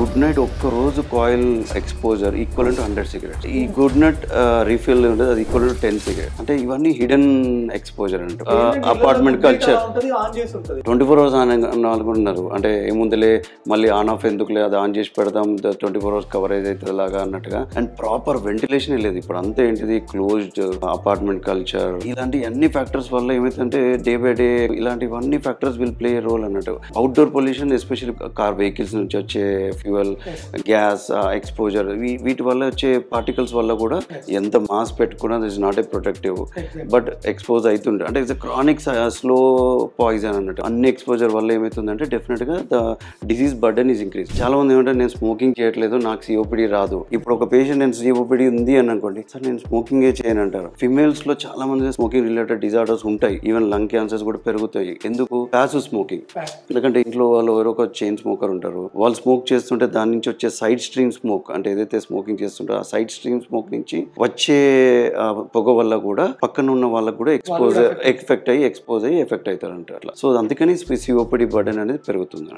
Good night ఒక్క రోజు coil exposure equal to 100 cigarettes. ఈ గుడ్ నైట్ రీఫిల్ ఉంటుంది, అది ఈక్వల్ టు 10 సిగరెట్స్. అంటే ఇవన్నీ హిడెన్ ఎక్స్పోజర్ అంట. అపార్ట్మెంట్ కల్చర్ 24 hours ఆన్ అనుకుంటున్నారు. అంటే ఏముందులే మళ్ళీ ఆన్ ఆఫ్ ఎందుకులే, అది ఆన్ చేసి పెడదాం 24 hours కవరేజ్ అవుతుంది లాగా అన్నట్టుగా. అండ్ ప్రాపర్ వెంటిలేషన్ లేదు ఇప్పుడు. అంతా ఏంటిది క్లోజ్డ్ అపార్ట్మెంట్ కల్చర్. ఇలాంటి అన్ని ఫ్యాక్టర్స్ వల్ల ఏమైతుందంటే డే బై డే ఇలాంటివన్నీ ఫ్యాక్టర్స్ విల్ ప్లే రోల్ అన్నట్టు. Outdoor pollution especially car vehicles నుంచి వచ్చే ఫ్యూయల్, గ్యాస్ ఎక్స్పోజర్, వీటి వల్ల వచ్చే పార్టికల్స్ వల్ల కూడా ఎంత మాస్క్ పెట్టుకున్నా this not a protective, but expose అవుతుండే. అంటే ఇట్స్ క్రానిక్ స్లో పాయిజన్ అన్నట్టు. అన్ని ఎక్స్పోజర్ వల్ల ఏమవుతుందంటే డెఫినెట్ గా the disease burden is increase. చాలా మంది ఏమంటే నేను స్మోకింగ్ చేయట్లేదు, నాకు సిఓపిడి రాదు. ఇప్పుడు ఒక పేషెంట్ నేను సిఓపిడి ఉంది అని అనుకోండి, సార్ నేను స్మోకింగే చేయను అంటారు. ఫిమేల్స్ లో చాలా మంది స్మోకింగ్ రిలేటెడ్ డిజార్డర్స్ ఉంటాయి, ఈవెన్ లంగ్ క్యాన్సర్స్ కూడా పెరుగుతాయి. ఎందుకు? Passive smoking. ఎందుకంటే ఇంట్లో వాళ్ళు ఎవరో ఒక చైన్ స్మోకర్ ఉంటారు, వాళ్ళు స్మోక్ చేస్తుంటే దాని నుంచి వచ్చే సైడ్ స్ట్రీమ్ స్మోక్, అంటే ఏదైతే స్మోకింగ్ చేస్తుంటారో ఆ సైడ్ స్ట్రీమ్ స్మోక్ నుంచి వచ్చే పొగ వల్ల కూడా పక్కన ఉన్న వాళ్ళకు కూడా ఎఫెక్ట్ అయ్యి ఎఫెక్ట్ అవుతారు అంటారు అట్లా. సో అందుకని సిఓపిడి బర్డెన్ అనేది పెరుగుతుంది.